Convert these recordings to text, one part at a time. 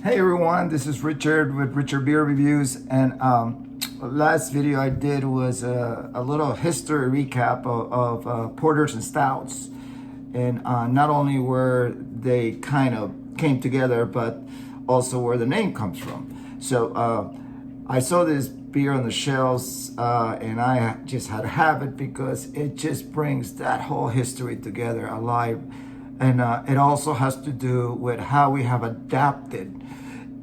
Hey everyone, this is Richard with Richard Beer Reviews, and last video I did was a little history recap of porters and stouts, and not only where they kind of came together, but also where the name comes from. So I saw this beer on the shelves, and I just had to have it because it just brings that whole history together alive. And it also has to do with how we have adapted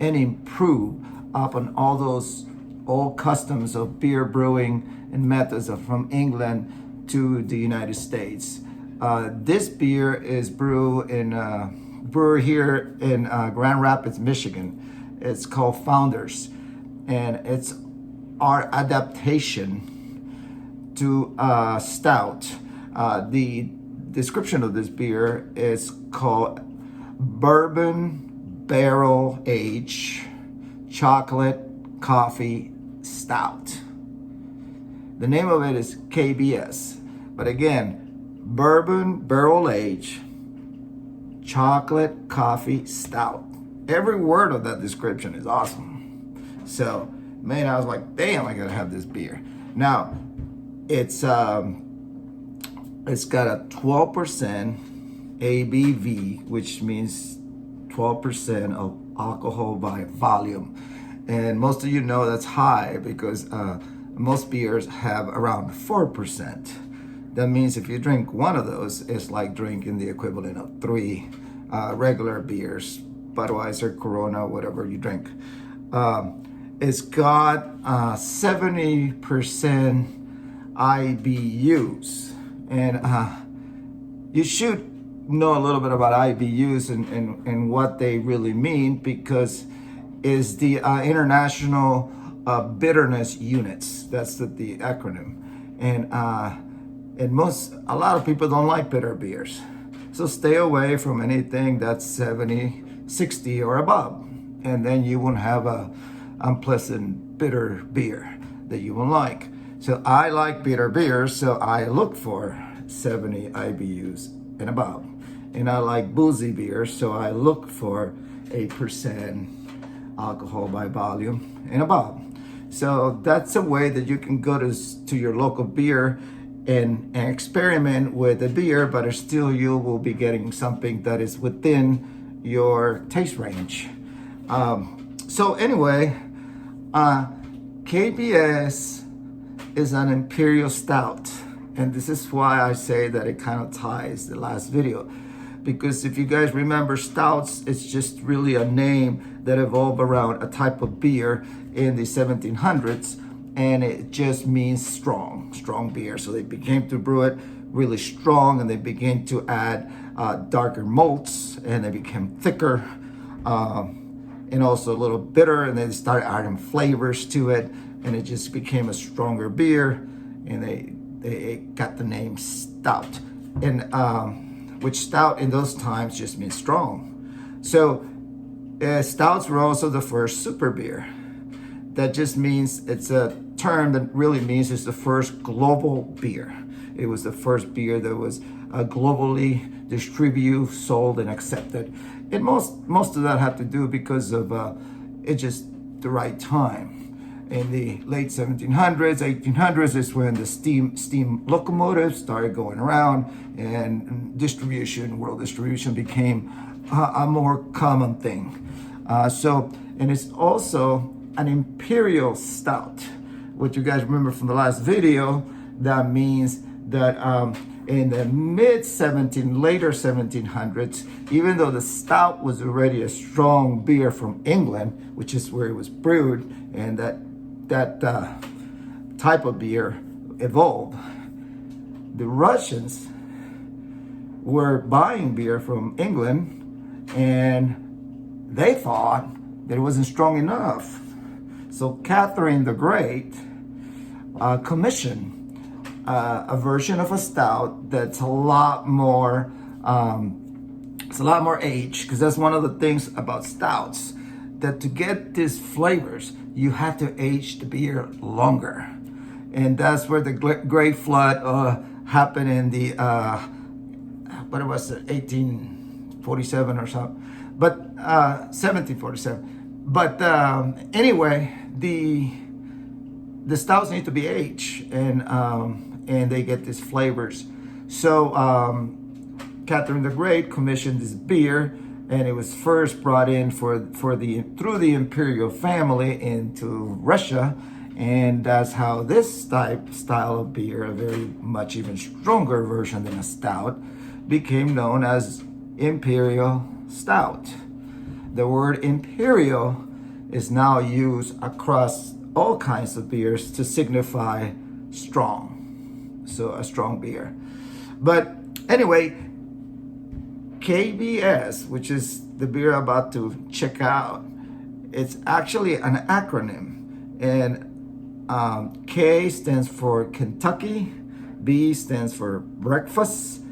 and improved upon all those old customs of beer brewing and methods from England to the United States. This beer is brewed in brewery here in Grand Rapids, Michigan. It's called Founders, and it's our adaptation to stout. The description of this beer is called bourbon barrel aged chocolate coffee stout. The name of it is KBS, but again, bourbon barrel aged chocolate coffee stout. Every word of that description is awesome. So man, I was like, damn, I gotta have this beer. Now it's got a 12% ABV, which means 12% of alcohol by volume. And most of you know that's high because most beers have around 4%. That means if you drink one of those, it's like drinking the equivalent of 3 regular beers, Budweiser, Corona, whatever you drink. It's got 70% IBUs. And you should know a little bit about IBUs and what they really mean, because is the International Bitterness Units. That's the acronym. And a lot of people don't like bitter beers. So stay away from anything that's 70, 60 or above. And then you won't have a unpleasant bitter beer that you won't like. So I like bitter beers, so I look for 70 IBUs and above. And I like boozy beers, so I look for 8% alcohol by volume and above. So that's a way that you can go to your local beer and experiment with a beer, but still you will be getting something that is within your taste range. So anyway, KBS is an imperial stout, and this is why I say that it kind of ties the last video, because if you guys remember, stouts, it's just really a name that evolved around a type of beer in the 1700s, and it just means strong beer. So they began to brew it really strong, and they began to add darker malts, and they became thicker, and also a little bitter, and they started adding flavors to it, and it just became a stronger beer, and they got the name stout, and which stout in those times just means strong. So stouts were also the first super beer. That just means it's a term that really means it's the first global beer. It was the first beer that was globally distributed, sold, and accepted. And most of that had to do because of it's just the right time. In the late 1700s, 1800s is when the steam locomotives started going around, and world distribution became a more common thing. And it's also an imperial stout. What you guys remember from the last video, that means that in the later 1700s, even though the stout was already a strong beer from England, which is where it was brewed, and that type of beer evolved, the Russians were buying beer from England, and they thought that it wasn't strong enough. So Catherine the Great commissioned a version of a stout that's a lot more aged, because that's one of the things about stouts, that to get these flavors, you have to age the beer longer. And that's where the Great Flood happened in the, 1847 or something. But 1747. But anyway, the stouts need to be aged, and they get these flavors. So Catherine the Great commissioned this beer, and it was first brought in through the imperial family into Russia, and that's how this style of beer, a very much even stronger version than a stout, became known as imperial stout. The word imperial is now used across all kinds of beers to signify strong, so a strong beer. But anyway, KBS, which is the beer I'm about to check out, it's actually an acronym, and K stands for Kentucky, B stands for breakfast,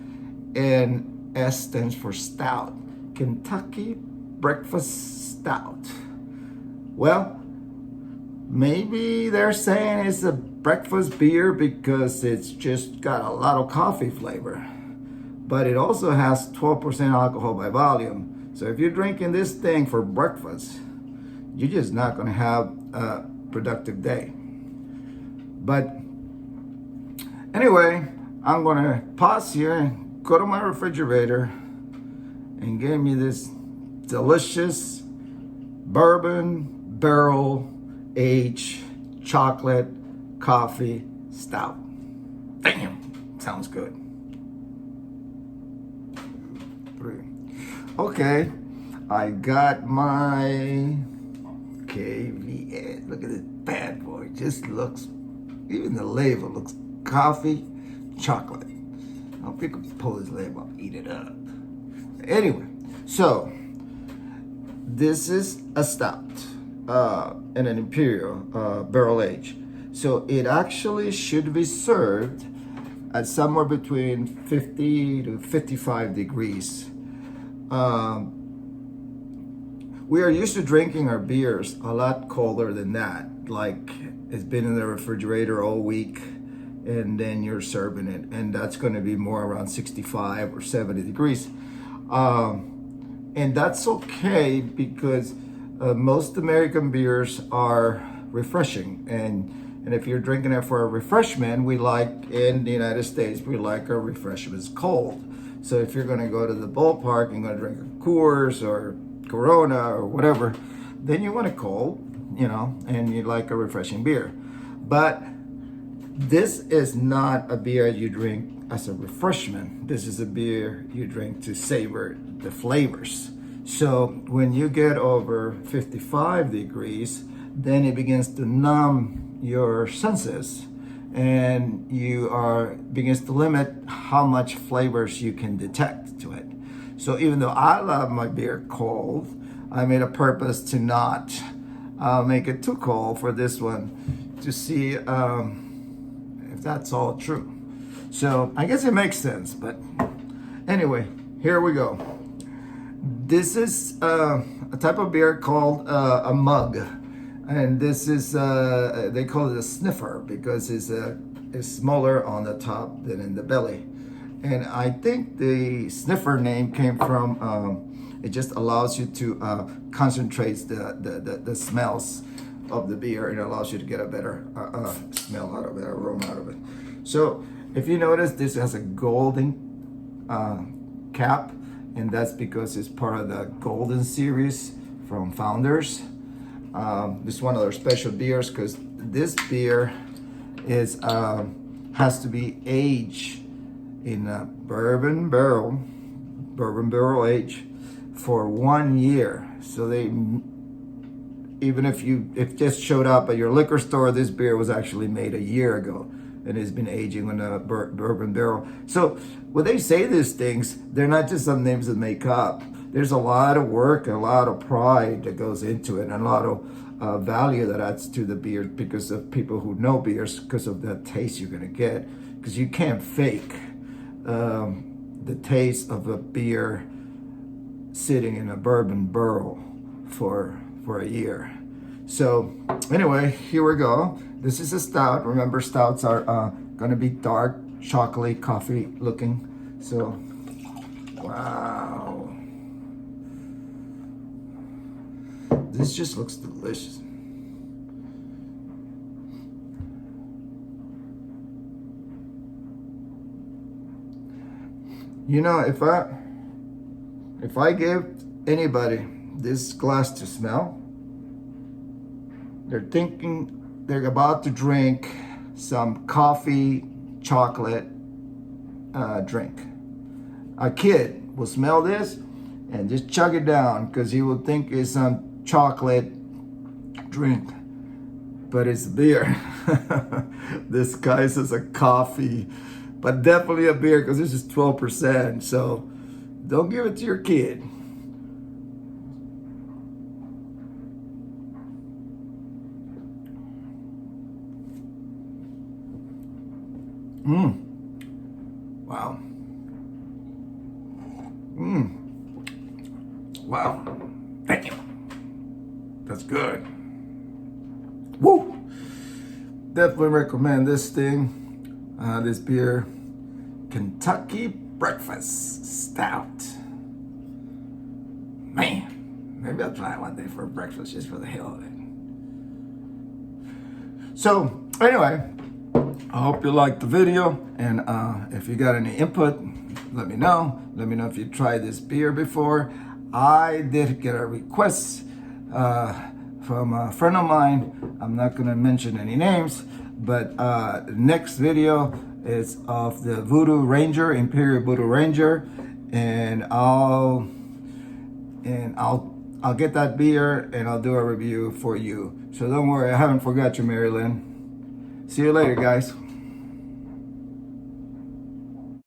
and S stands for stout. Kentucky Breakfast Stout. Well, maybe they're saying it's a breakfast beer because it's just got a lot of coffee flavor. But it also has 12% alcohol by volume. So if you're drinking this thing for breakfast, you're just not going to have a productive day. But anyway, I'm going to pause here and go to my refrigerator and get me this delicious bourbon barrel aged chocolate coffee stout. Damn, sounds good. 3. Okay, I got my KBS. Look at this bad boy. Just looks, even the label looks coffee, chocolate. I hope you can pull this label up, eat it up. Anyway, so this is a stout and an imperial barrel age. So it actually should be served at somewhere between 50 to 55 degrees. We are used to drinking our beers a lot colder than that. Like it's been in the refrigerator all week, and then you're serving it, and that's going to be more around 65 or 70 degrees. And that's okay because most American beers are refreshing, and if you're drinking it for a refreshment, we like in the United States, we like our refreshments cold. So if you're going to go to the ballpark and going to drink a Coors or Corona or whatever, then you want it cold, and you like a refreshing beer. But this is not a beer you drink as a refreshment. This is a beer you drink to savor the flavors. So when you get over 55 degrees, then it begins to numb your senses, and begins to limit how much flavors you can detect to it. So even though I love my beer cold, I made a purpose to not make it too cold for this one, to see if that's all true. So I guess it makes sense, but anyway, here we go. This is a type of beer called a mug, and this is they call it a sniffer because it's smaller on the top than in the belly. And I think the sniffer name came from it just allows you to concentrate the smells of the beer, and it allows you to get a better smell out of it, aroma out of it. So if you notice, this has a golden cap, and that's because it's part of the Golden series from Founders. This is one of their special beers because this beer has to be aged in a bourbon barrel age for 1 year. So even if just showed up at your liquor store, this beer was actually made a year ago and has been aging in a bourbon barrel. So when they say these things, they're not just some names that make up. There's a lot of work and a lot of pride that goes into it, and a lot of value that adds to the beer because of people who know beers, because of the taste you're going to get. Because you can't fake the taste of a beer sitting in a bourbon barrel for a year. So anyway, here we go. This is a stout. Remember, stouts are going to be dark, chocolatey, coffee looking. So, wow. this just looks delicious. You know, if I give anybody this glass to smell, they're thinking they're about to drink some coffee, chocolate drink. A kid will smell this and just chug it down because he will think it's some chocolate drink, but it's beer. This guy says a coffee, but definitely a beer because this is 12%. So don't give it to your kid. Wow. Wow. Thank you. That's good. Woo! Definitely recommend this thing. This beer, Kentucky Breakfast Stout. Man, maybe I'll try it one day for breakfast just for the hell of it. So, anyway, I hope you liked the video, and if you got any input, let me know. Let me know if you tried this beer before. I did get a request from a friend of mine. I'm not going to mention any names, but the next video is of the Voodoo Ranger, Imperial Voodoo Ranger, and I'll get that beer and I'll do a review for you. So don't worry, I haven't forgot you, Marilyn. See you later, guys.